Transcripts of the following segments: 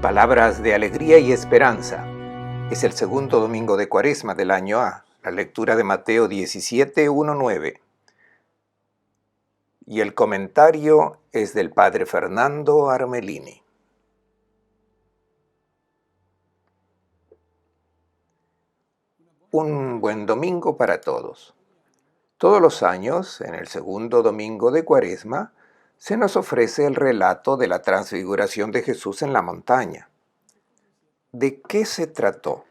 Palabras de alegría y esperanza. Es el segundo domingo de Cuaresma del año A. La lectura de Mateo 17, 1-9. Y el comentario es del Padre Fernando Armelini. Un buen domingo para todos. Todos los años, en el segundo domingo de Cuaresma, se nos ofrece el relato de la transfiguración de Jesús en la montaña. ¿De qué se trató?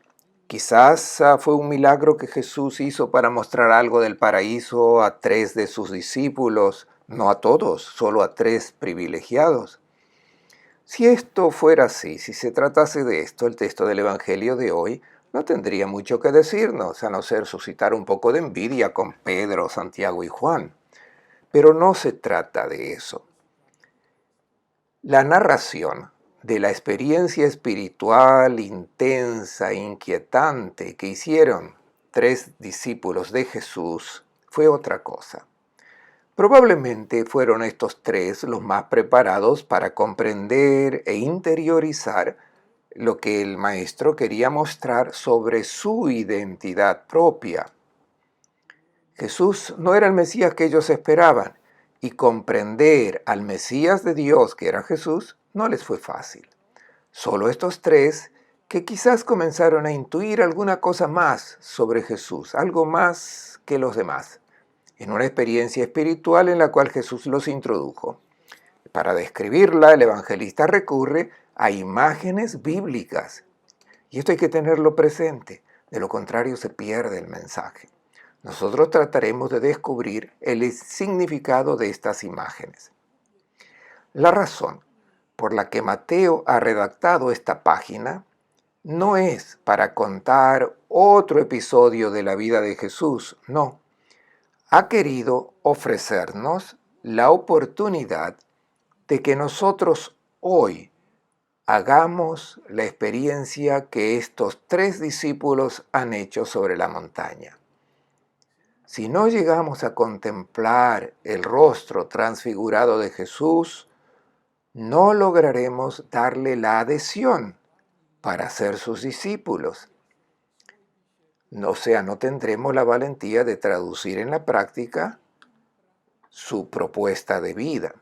Quizás fue un milagro que Jesús hizo para mostrar algo del paraíso a 3 de sus discípulos, no a todos, solo a 3 privilegiados. Si esto fuera así, si se tratase de esto, el texto del Evangelio de hoy no tendría mucho que decirnos, a no ser suscitar un poco de envidia con Pedro, Santiago y Juan. Pero no se trata de eso. La narración de la experiencia espiritual intensa e inquietante que hicieron 3 discípulos de Jesús fue otra cosa. Probablemente fueron estos 3 los más preparados para comprender e interiorizar lo que el Maestro quería mostrar sobre su identidad propia. Jesús no era el Mesías que ellos esperaban, y comprender al Mesías de Dios, que era Jesús, no les fue fácil. Solo estos 3 que quizás comenzaron a intuir alguna cosa más sobre Jesús, algo más que los demás, en una experiencia espiritual en la cual Jesús los introdujo. Para describirla, el evangelista recurre a imágenes bíblicas. Y esto hay que tenerlo presente, de lo contrario se pierde el mensaje. Nosotros trataremos de descubrir el significado de estas imágenes. La razón por la que Mateo ha redactado esta página no es para contar otro episodio de la vida de Jesús, no. Ha querido ofrecernos la oportunidad de que nosotros hoy hagamos la experiencia que estos 3 discípulos han hecho sobre la montaña. Si no llegamos a contemplar el rostro transfigurado de Jesús, no lograremos darle la adhesión para ser sus discípulos. O sea, no tendremos la valentía de traducir en la práctica su propuesta de vida.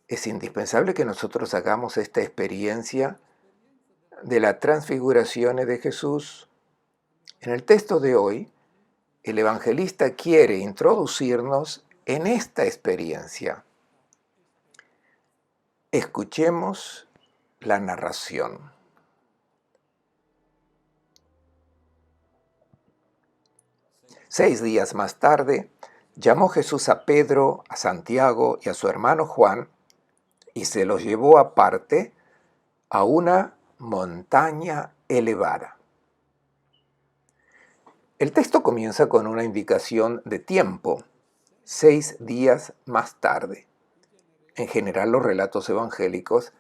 Es indispensable que nosotros hagamos esta experiencia de la transfiguración de Jesús. En el texto de hoy, el evangelista quiere introducirnos en esta experiencia. Escuchemos la narración. Seis días más tarde, llamó Jesús a Pedro, a Santiago y a su hermano Juan y se los llevó aparte a una montaña elevada. El texto comienza con una indicación de tiempo, 6 días más tarde. En general, los relatos evangélicos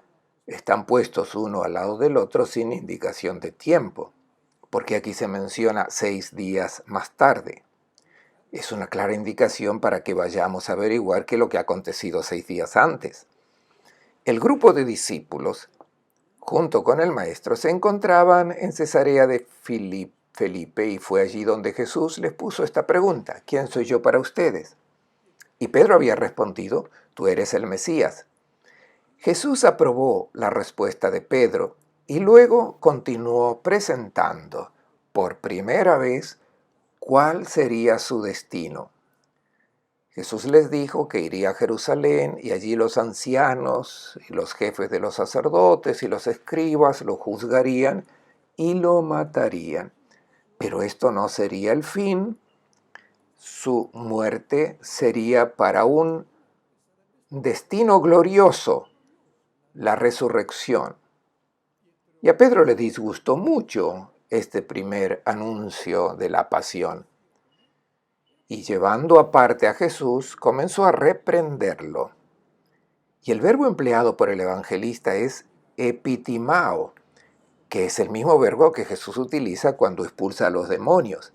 están puestos uno al lado del otro sin indicación de tiempo, porque aquí se menciona 6 días más tarde. Es una clara indicación para que vayamos a averiguar qué es lo que ha acontecido 6 días antes. El grupo de discípulos, junto con el maestro, se encontraban en Cesarea de Felipe y fue allí donde Jesús les puso esta pregunta: ¿quién soy yo para ustedes? Y Pedro había respondido: tú eres el Mesías. Jesús aprobó la respuesta de Pedro y luego continuó presentando por primera vez cuál sería su destino. Jesús les dijo que iría a Jerusalén y allí los ancianos y los jefes de los sacerdotes y los escribas lo juzgarían y lo matarían. Pero esto no sería el fin. Su muerte sería para un destino glorioso, la resurrección. Y a Pedro le disgustó mucho este primer anuncio de la pasión. Y llevando aparte a Jesús, comenzó a reprenderlo. Y el verbo empleado por el evangelista es epitimao, que es el mismo verbo que Jesús utiliza cuando expulsa a los demonios.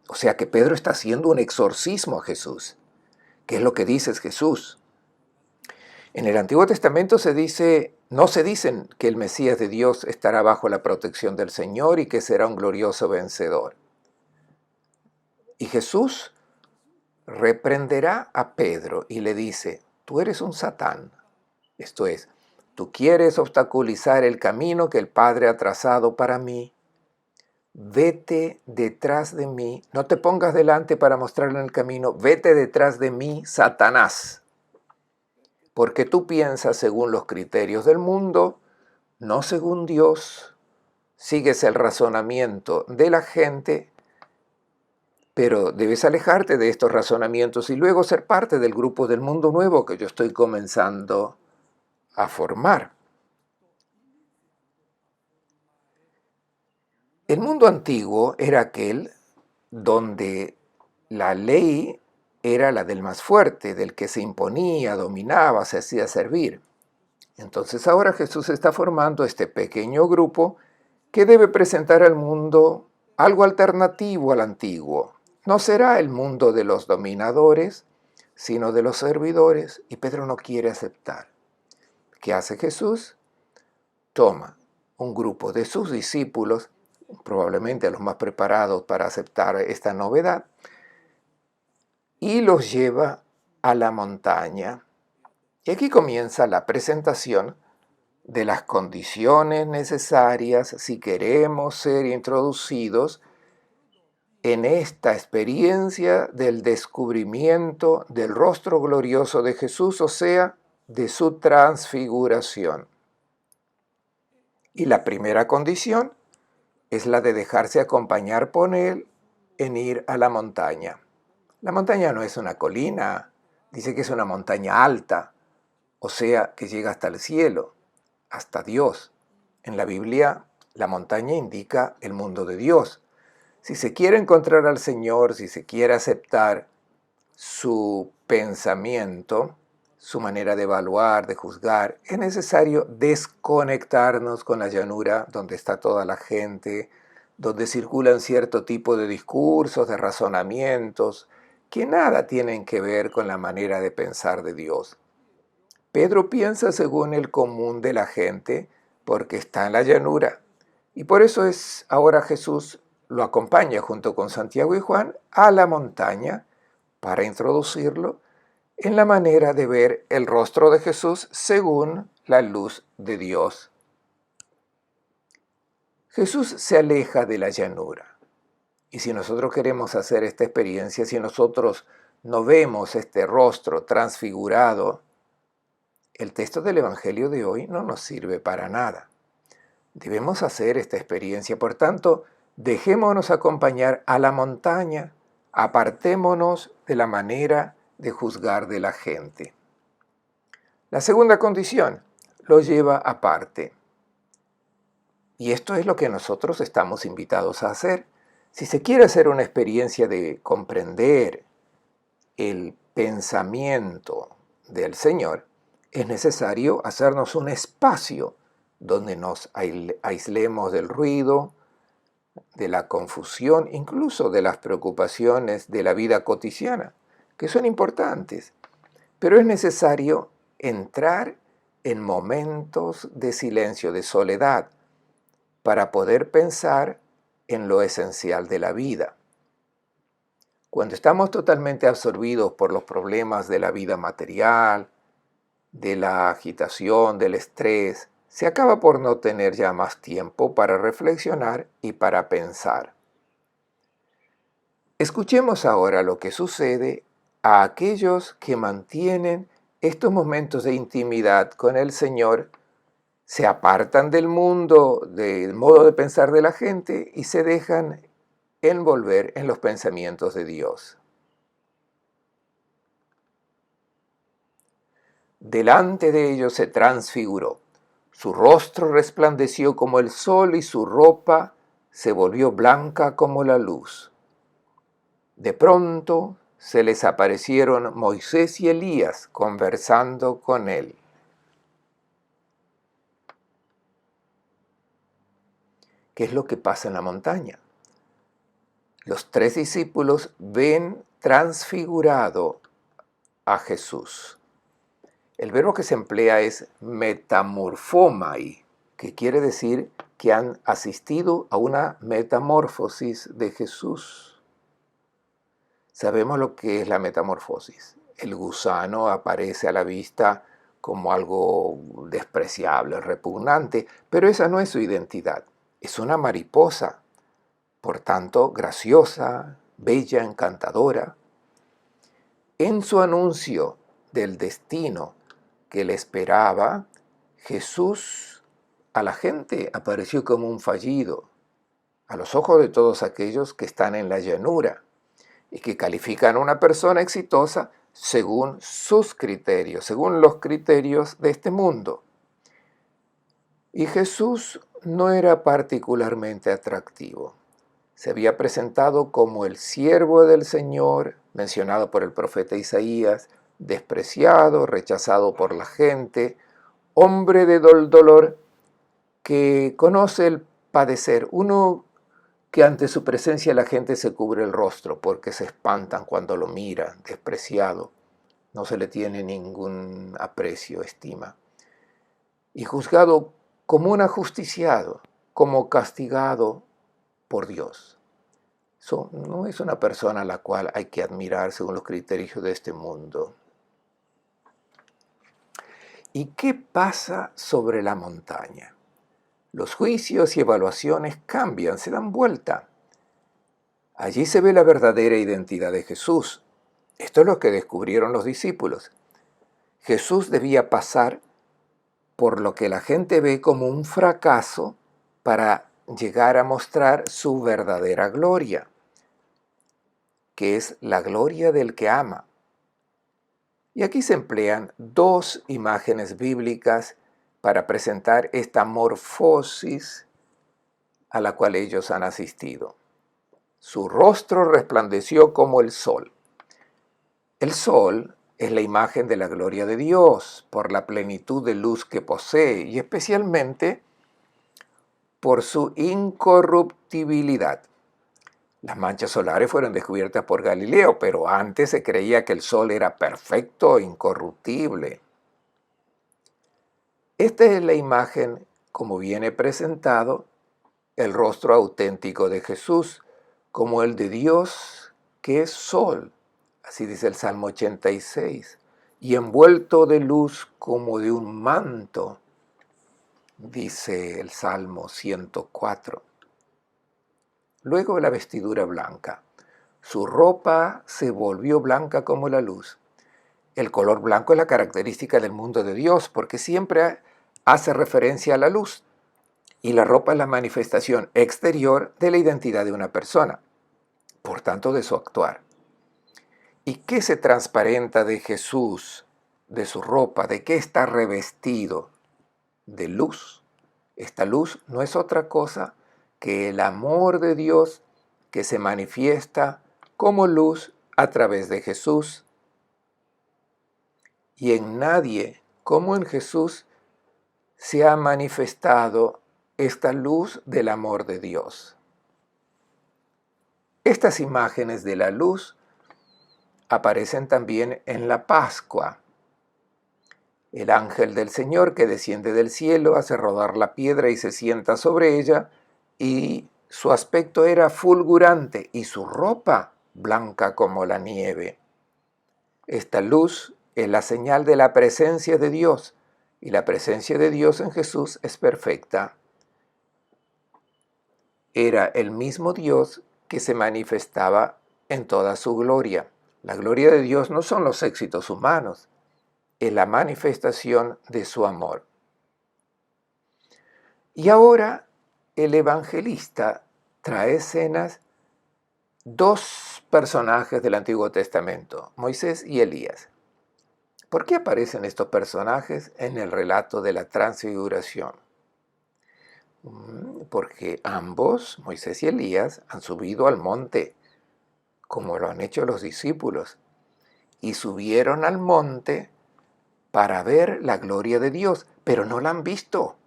O sea que Pedro está haciendo un exorcismo a Jesús. ¿Qué es lo que dices, Jesús? En el Antiguo Testamento no se dicen que el Mesías de Dios estará bajo la protección del Señor y que será un glorioso vencedor. Y Jesús reprenderá a Pedro y le dice: tú eres un Satán. Esto es, tú quieres obstaculizar el camino que el Padre ha trazado para mí. Vete detrás de mí, no te pongas delante para mostrarle el camino, vete detrás de mí, Satanás. Porque tú piensas según los criterios del mundo, no según Dios. Sigues el razonamiento de la gente, pero debes alejarte de estos razonamientos y luego ser parte del grupo del mundo nuevo que yo estoy comenzando a formar. El mundo antiguo era aquel donde la ley era la del más fuerte, del que se imponía, dominaba, se hacía servir. Entonces ahora Jesús está formando este pequeño grupo que debe presentar al mundo algo alternativo al antiguo. No será el mundo de los dominadores, sino de los servidores, y Pedro no quiere aceptar. ¿Qué hace Jesús? Toma un grupo de sus discípulos, probablemente a los más preparados para aceptar esta novedad, y los lleva a la montaña. Y aquí comienza la presentación de las condiciones necesarias si queremos ser introducidos en esta experiencia del descubrimiento del rostro glorioso de Jesús, o sea, de su transfiguración. Y la primera condición es la de dejarse acompañar por él en ir a la montaña. La montaña no es una colina, dice que es una montaña alta, o sea, que llega hasta el cielo, hasta Dios. En la Biblia, la montaña indica el mundo de Dios. Si se quiere encontrar al Señor, si se quiere aceptar su pensamiento, su manera de evaluar, de juzgar, es necesario desconectarnos con la llanura donde está toda la gente, donde circulan cierto tipo de discursos, de razonamientos, que nada tienen que ver con la manera de pensar de Dios. Pedro piensa según el común de la gente porque está en la llanura, y por eso ahora Jesús lo acompaña junto con Santiago y Juan a la montaña para introducirlo en la manera de ver el rostro de Jesús según la luz de Dios. Jesús se aleja de la llanura. Y si nosotros queremos hacer esta experiencia, si nosotros no vemos este rostro transfigurado, el texto del Evangelio de hoy no nos sirve para nada. Debemos hacer esta experiencia, por tanto, dejémonos acompañar a la montaña, apartémonos de la manera de juzgar de la gente. La segunda condición lo lleva aparte. Y esto es lo que nosotros estamos invitados a hacer. Si se quiere hacer una experiencia de comprender el pensamiento del Señor, es necesario hacernos un espacio donde nos aislemos del ruido, de la confusión, incluso de las preocupaciones de la vida cotidiana, que son importantes. Pero es necesario entrar en momentos de silencio, de soledad, para poder pensar en lo esencial de la vida. Cuando estamos totalmente absorbidos por los problemas de la vida material, de la agitación, del estrés, se acaba por no tener ya más tiempo para reflexionar y para pensar. Escuchemos ahora lo que sucede a aquellos que mantienen estos momentos de intimidad con el Señor, se apartan del mundo, del modo de pensar de la gente y se dejan envolver en los pensamientos de Dios. Delante de ellos se transfiguró. Su rostro resplandeció como el sol y su ropa se volvió blanca como la luz. De pronto se les aparecieron Moisés y Elías conversando con él. ¿Qué es lo que pasa en la montaña? Los 3 discípulos ven transfigurado a Jesús. El verbo que se emplea es metamorphomai, que quiere decir que han asistido a una metamorfosis de Jesús. Sabemos lo que es la metamorfosis. El gusano aparece a la vista como algo despreciable, repugnante, pero esa no es su identidad. Es una mariposa, por tanto, graciosa, bella, encantadora. En su anuncio del destino que le esperaba, Jesús a la gente apareció como un fallido, a los ojos de todos aquellos que están en la llanura y que califican a una persona exitosa según sus criterios, según los criterios de este mundo. Y Jesús no era particularmente atractivo. Se había presentado como el siervo del Señor, mencionado por el profeta Isaías, despreciado, rechazado por la gente, hombre de dolor que conoce el padecer, uno que ante su presencia la gente se cubre el rostro porque se espantan cuando lo miran, despreciado, no se le tiene ningún aprecio, estima, y juzgado como un ajusticiado, como castigado por Dios. No es una persona a la cual hay que admirar según los criterios de este mundo. ¿Y qué pasa sobre la montaña? Los juicios y evaluaciones cambian, se dan vuelta. Allí se ve la verdadera identidad de Jesús. Esto es lo que descubrieron los discípulos. Jesús debía pasar por lo que la gente ve como un fracaso para llegar a mostrar su verdadera gloria, que es la gloria del que ama. Y aquí se emplean dos imágenes bíblicas para presentar esta morfosis a la cual ellos han asistido. Su rostro resplandeció como el sol. El sol es la imagen de la gloria de Dios por la plenitud de luz que posee y especialmente por su incorruptibilidad. Las manchas solares fueron descubiertas por Galileo, pero antes se creía que el sol era perfecto e incorruptible. Esta es la imagen, como viene presentado, el rostro auténtico de Jesús, como el de Dios que es sol, así dice el Salmo 86, y envuelto de luz como de un manto, dice el Salmo 104. Luego la vestidura blanca. Su ropa se volvió blanca como la luz. El color blanco es la característica del mundo de Dios porque siempre hace referencia a la luz. Y la ropa es la manifestación exterior de la identidad de una persona, por tanto de su actuar. ¿Y qué se transparenta de Jesús, de su ropa? ¿De qué está revestido? De luz. Esta luz no es otra cosa que el amor de Dios que se manifiesta como luz a través de Jesús. Y en nadie, como en Jesús, se ha manifestado esta luz del amor de Dios. Estas imágenes de la luz aparecen también en la Pascua. El ángel del Señor que desciende del cielo hace rodar la piedra y se sienta sobre ella, y su aspecto era fulgurante y su ropa blanca como la nieve. Esta luz es la señal de la presencia de Dios, y la presencia de Dios en Jesús es perfecta. Era el mismo Dios que se manifestaba en toda su gloria. La gloria de Dios no son los éxitos humanos, es la manifestación de su amor. Y ahora el evangelista trae escenas dos personajes del Antiguo Testamento, Moisés y Elías. ¿Por qué aparecen estos personajes en el relato de la transfiguración? Porque ambos, Moisés y Elías, han subido al monte, como lo han hecho los discípulos, y subieron al monte para ver la gloria de Dios, pero no la han visto.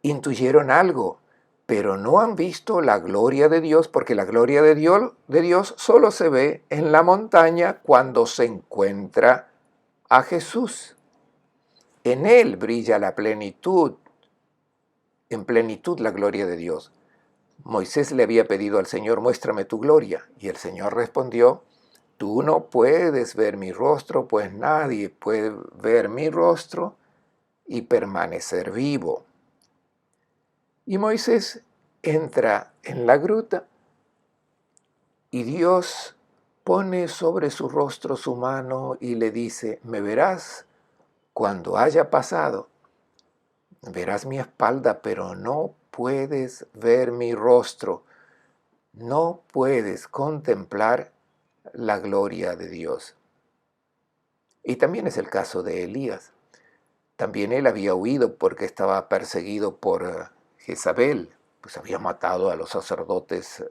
Intuyeron algo, pero no han visto la gloria de Dios, porque la gloria de Dios solo se ve en la montaña cuando se encuentra a Jesús. En él brilla la plenitud, en plenitud la gloria de Dios. Moisés le había pedido al Señor, muéstrame tu gloria. Y el Señor respondió, tú no puedes ver mi rostro, pues nadie puede ver mi rostro y permanecer vivo. Y Moisés entra en la gruta y Dios pone sobre su rostro su mano y le dice, me verás cuando haya pasado, verás mi espalda, pero no puedes ver mi rostro, no puedes contemplar la gloria de Dios. Y también es el caso de Elías. También él había huido porque estaba perseguido por Jezabel, pues había matado a los sacerdotes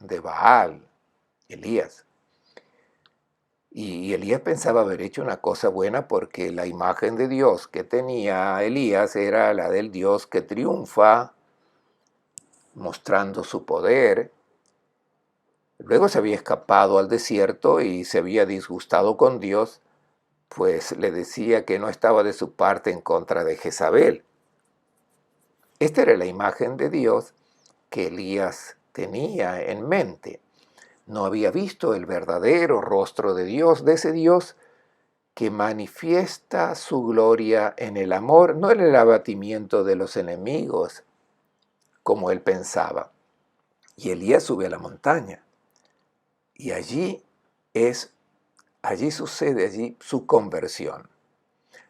de Baal, Elías. Y Elías pensaba haber hecho una cosa buena porque la imagen de Dios que tenía Elías era la del Dios que triunfa, mostrando su poder. Luego se había escapado al desierto y se había disgustado con Dios, pues le decía que no estaba de su parte en contra de Jezabel. Esta era la imagen de Dios que Elías tenía en mente. No había visto el verdadero rostro de Dios, de ese Dios que manifiesta su gloria en el amor, no en el abatimiento de los enemigos, como él pensaba. Y Elías sube a la montaña. Y allí sucede su conversión.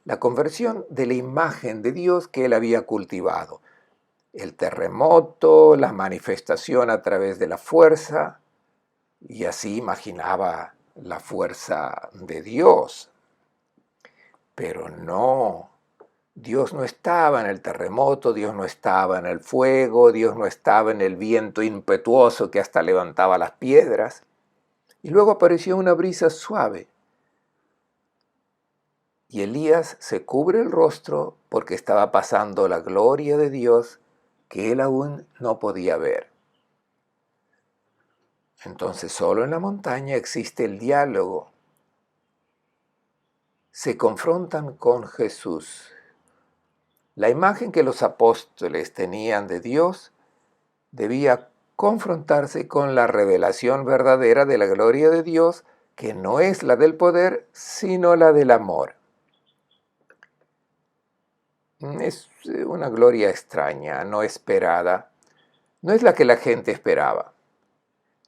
La conversión de la imagen de Dios que él había cultivado. El terremoto, la manifestación a través de la fuerza, y así imaginaba la fuerza de Dios. Pero no, Dios no estaba en el terremoto, Dios no estaba en el fuego, Dios no estaba en el viento impetuoso que hasta levantaba las piedras. Y luego apareció una brisa suave. Y Elías se cubre el rostro porque estaba pasando la gloria de Dios que él aún no podía ver. Entonces solo en la montaña existe el diálogo. Se confrontan con Jesús. La imagen que los apóstoles tenían de Dios debía confrontarse con la revelación verdadera de la gloria de Dios, que no es la del poder, sino la del amor. Es una gloria extraña, no esperada, no es la que la gente esperaba.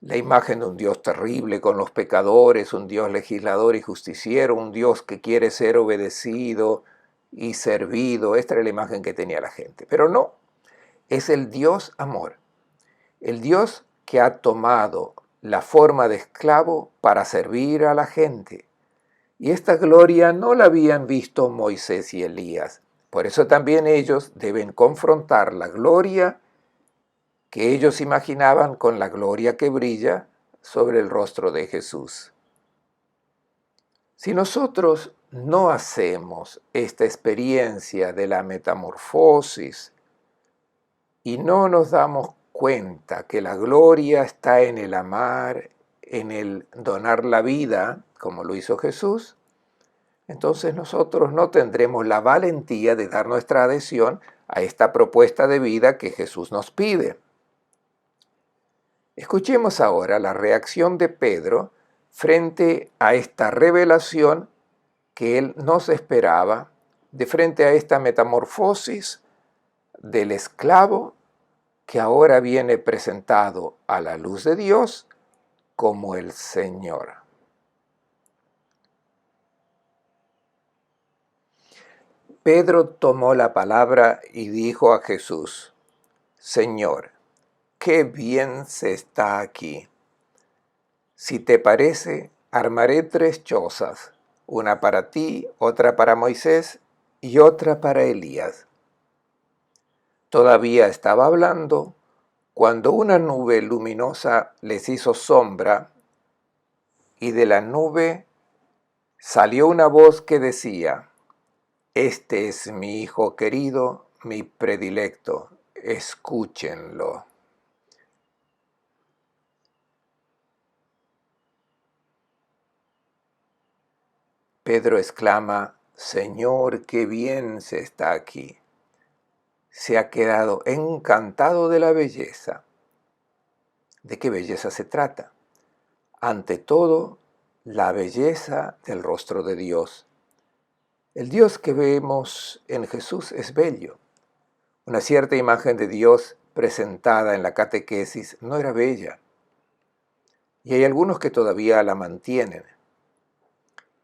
La imagen de un Dios terrible con los pecadores, un Dios legislador y justiciero, un Dios que quiere ser obedecido y servido, esta era la imagen que tenía la gente. Pero no, es el Dios amor, el Dios que ha tomado la forma de esclavo para servir a la gente. Y esta gloria no la habían visto Moisés y Elías. Por eso también ellos deben confrontar la gloria que ellos imaginaban con la gloria que brilla sobre el rostro de Jesús. Si nosotros no hacemos esta experiencia de la metamorfosis y no nos damos cuenta que la gloria está en el amar, en el donar la vida, como lo hizo Jesús, entonces nosotros no tendremos la valentía de dar nuestra adhesión a esta propuesta de vida que Jesús nos pide. Escuchemos ahora la reacción de Pedro frente a esta revelación que él no se esperaba, de frente a esta metamorfosis del esclavo que ahora viene presentado a la luz de Dios como el Señor. Pedro tomó la palabra y dijo a Jesús, Señor, qué bien se está aquí. Si te parece, armaré 3 chozas, una para ti, otra para Moisés y otra para Elías. Todavía estaba hablando cuando una nube luminosa les hizo sombra y de la nube salió una voz que decía, Este es mi Hijo querido, mi predilecto, escúchenlo. Pedro exclama, Señor, qué bien se está aquí. Se ha quedado encantado de la belleza. ¿De qué belleza se trata? Ante todo, la belleza del rostro de Dios. El Dios que vemos en Jesús es bello. Una cierta imagen de Dios presentada en la catequesis no era bella, y hay algunos que todavía la mantienen.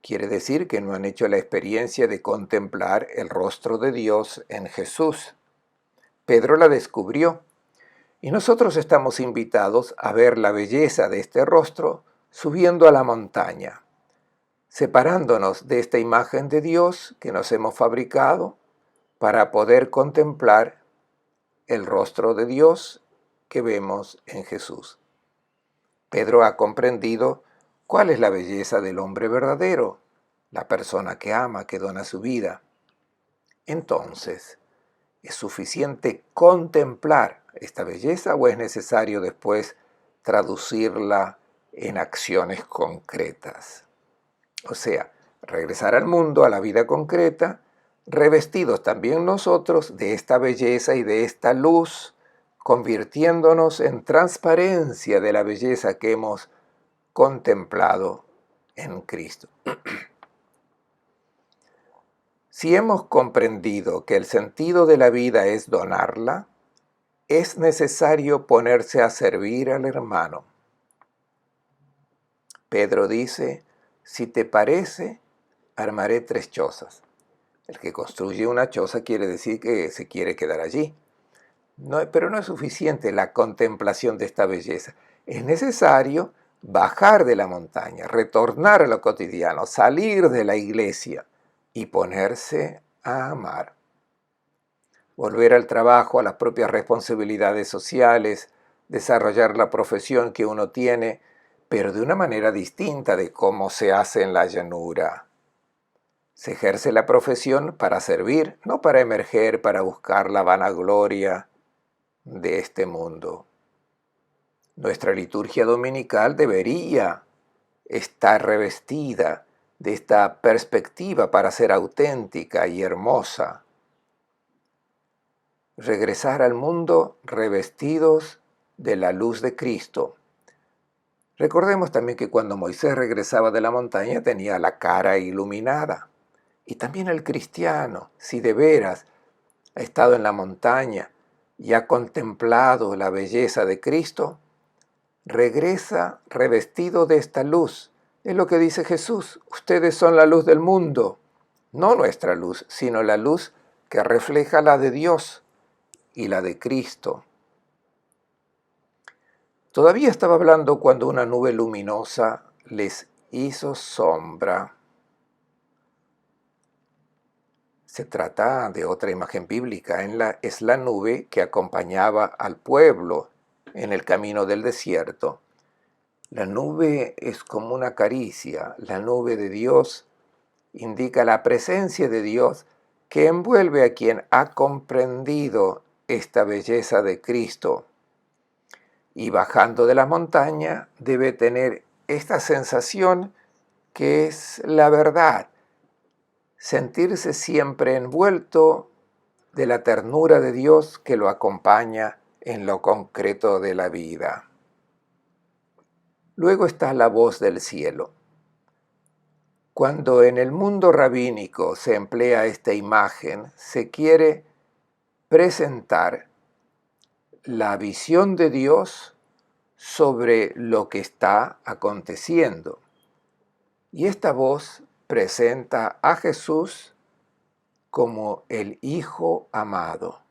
Quiere decir que no han hecho la experiencia de contemplar el rostro de Dios en Jesús. Pedro la descubrió, y nosotros estamos invitados a ver la belleza de este rostro subiendo a la montaña, separándonos de esta imagen de Dios que nos hemos fabricado para poder contemplar el rostro de Dios que vemos en Jesús. Pedro ha comprendido cuál es la belleza del hombre verdadero, la persona que ama, que dona su vida. Entonces, ¿es suficiente contemplar esta belleza o es necesario después traducirla en acciones concretas? O sea, regresar al mundo, a la vida concreta, revestidos también nosotros de esta belleza y de esta luz, convirtiéndonos en transparencia de la belleza que hemos contemplado en Cristo. Si hemos comprendido que el sentido de la vida es donarla, es necesario ponerse a servir al hermano. Pedro dice, si te parece, armaré 3 chozas. El que construye una choza quiere decir que se quiere quedar allí. Pero no es suficiente la contemplación de esta belleza. Es necesario bajar de la montaña, retornar a lo cotidiano, salir de la iglesia y ponerse a amar. Volver al trabajo, a las propias responsabilidades sociales, desarrollar la profesión que uno tiene, pero de una manera distinta de cómo se hace en la llanura. Se ejerce la profesión para servir, no para emerger, para buscar la vanagloria de este mundo. Nuestra liturgia dominical debería estar revestida de esta perspectiva para ser auténtica y hermosa. Regresar al mundo revestidos de la luz de Cristo. Recordemos también que cuando Moisés regresaba de la montaña tenía la cara iluminada. Y también el cristiano, si de veras ha estado en la montaña y ha contemplado la belleza de Cristo, regresa revestido de esta luz. Es lo que dice Jesús, ustedes son la luz del mundo, no nuestra luz, sino la luz que refleja la de Dios y la de Cristo. Todavía estaba hablando cuando una nube luminosa les hizo sombra. Se trata de otra imagen bíblica, es la nube que acompañaba al pueblo en el camino del desierto. La nube es como una caricia, la nube de Dios indica la presencia de Dios que envuelve a quien ha comprendido esta belleza de Cristo. Y bajando de la montaña debe tener esta sensación que es la verdad, sentirse siempre envuelto de la ternura de Dios que lo acompaña en lo concreto de la vida. Luego está la voz del cielo. Cuando en el mundo rabínico se emplea esta imagen, se quiere presentar la visión de Dios sobre lo que está aconteciendo. Y esta voz presenta a Jesús como el Hijo amado.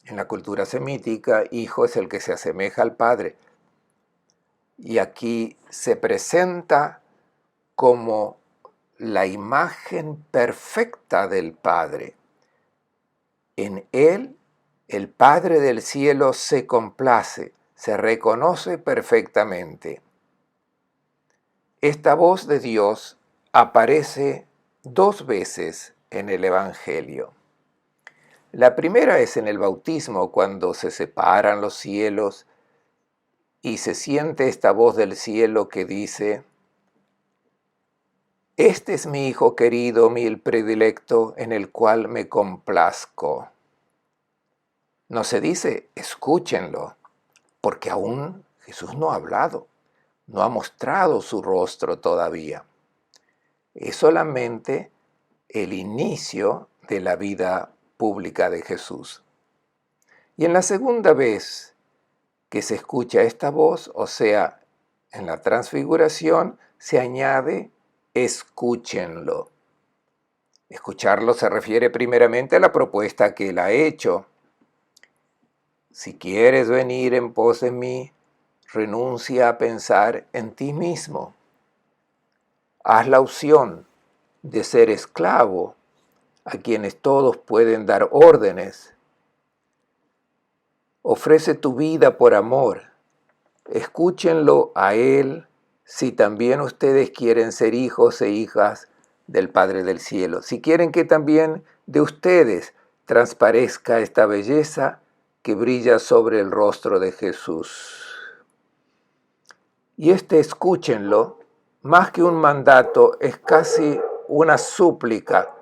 En la cultura semítica, hijo es el que se asemeja al Padre. Y aquí se presenta como la imagen perfecta del Padre. En Él, el Padre del cielo se complace, se reconoce perfectamente. Esta voz de Dios aparece 2 veces en el Evangelio. La primera es en el bautismo, cuando se separan los cielos y se siente esta voz del cielo que dice: Este es mi Hijo querido, mi el predilecto, en el cual me complazco. No se dice, escúchenlo, porque aún Jesús no ha hablado, no ha mostrado su rostro todavía. Es solamente el inicio de la vida pública de Jesús. Y en la segunda vez que se escucha esta voz, o sea, en la transfiguración, se añade, escúchenlo. Escucharlo se refiere primeramente a la propuesta que él ha hecho. Si quieres venir en pos de mí, renuncia a pensar en ti mismo. Haz la opción de ser esclavo a quienes todos pueden dar órdenes. Ofrece tu vida por amor. Escúchenlo a Él si también ustedes quieren ser hijos e hijas del Padre del Cielo. Si quieren que también de ustedes transparezca esta belleza que brilla sobre el rostro de Jesús. Y escúchenlo, más que un mandato, es casi una súplica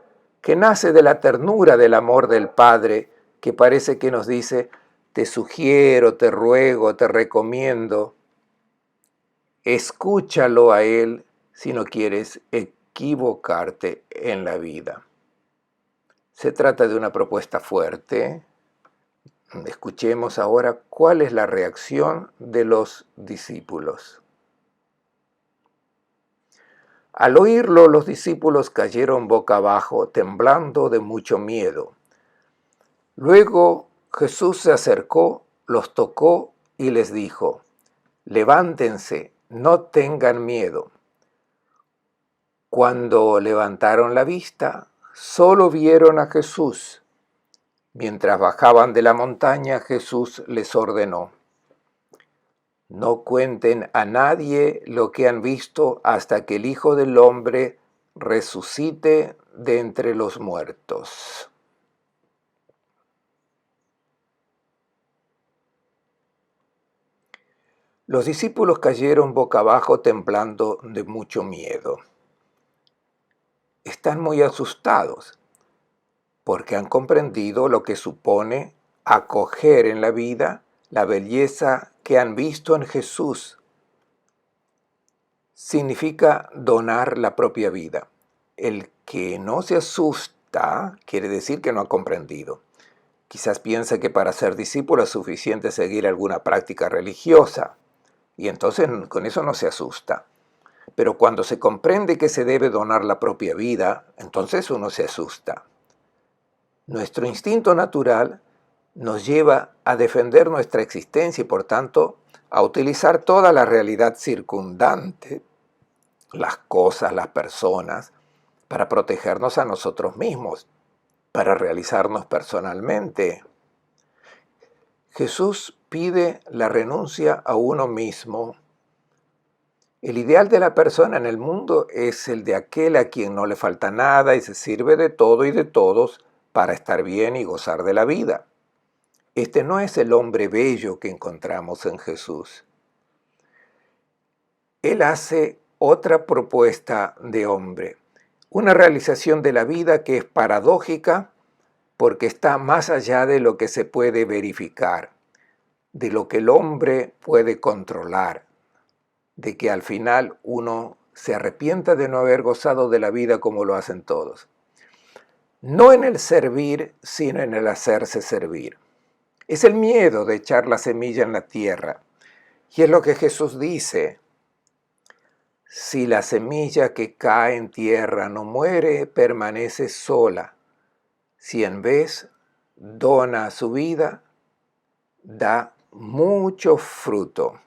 que nace de la ternura del amor del Padre, que parece que nos dice, te sugiero, te ruego, te recomiendo, escúchalo a Él si no quieres equivocarte en la vida. Se trata de una propuesta fuerte. Escuchemos ahora cuál es la reacción de los discípulos. Al oírlo, los discípulos cayeron boca abajo, temblando de mucho miedo. Luego Jesús se acercó, los tocó y les dijo, levántense, no tengan miedo. Cuando levantaron la vista, solo vieron a Jesús. Mientras bajaban de la montaña, Jesús les ordenó, no cuenten a nadie lo que han visto hasta que el Hijo del Hombre resucite de entre los muertos. Los discípulos cayeron boca abajo temblando de mucho miedo. Están muy asustados porque han comprendido lo que supone acoger en la vida la belleza que han visto en Jesús. Significa donar la propia vida. El que no se asusta quiere decir que no ha comprendido. Quizás piensa que para ser discípulo es suficiente seguir alguna práctica religiosa y entonces con eso no se asusta. Pero cuando se comprende que se debe donar la propia vida, entonces uno se asusta. Nuestro instinto natural nos lleva a defender nuestra existencia y por tanto a utilizar toda la realidad circundante, las cosas, las personas, para protegernos a nosotros mismos, para realizarnos personalmente. Jesús pide la renuncia a uno mismo. El ideal de la persona en el mundo es el de aquel a quien no le falta nada y se sirve de todo y de todos para estar bien y gozar de la vida. Este no es el hombre bello que encontramos en Jesús. Él hace otra propuesta de hombre, una realización de la vida que es paradójica porque está más allá de lo que se puede verificar, de lo que el hombre puede controlar, de que al final uno se arrepienta de no haber gozado de la vida como lo hacen todos. No en el servir, sino en el hacerse servir. Es el miedo de echar la semilla en la tierra. Y es lo que Jesús dice. Si la semilla que cae en tierra no muere, permanece sola. Si en vez dona su vida, da mucho fruto.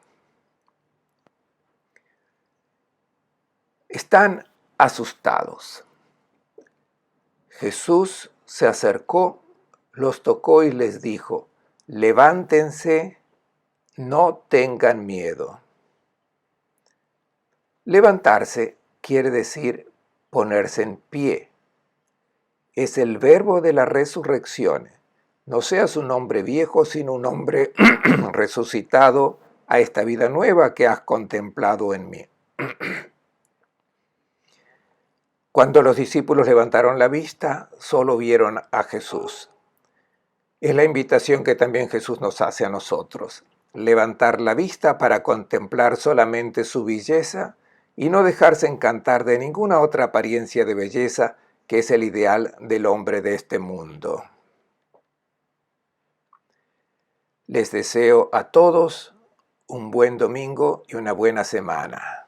Están asustados. Jesús se acercó, los tocó y les dijo, levántense, no tengan miedo. Levantarse quiere decir ponerse en pie. Es el verbo de la resurrección. No seas un hombre viejo, sino un hombre resucitado a esta vida nueva que has contemplado en mí. Cuando los discípulos levantaron la vista, solo vieron a Jesús. Es la invitación que también Jesús nos hace a nosotros: levantar la vista para contemplar solamente su belleza y no dejarse encantar de ninguna otra apariencia de belleza que es el ideal del hombre de este mundo. Les deseo a todos un buen domingo y una buena semana.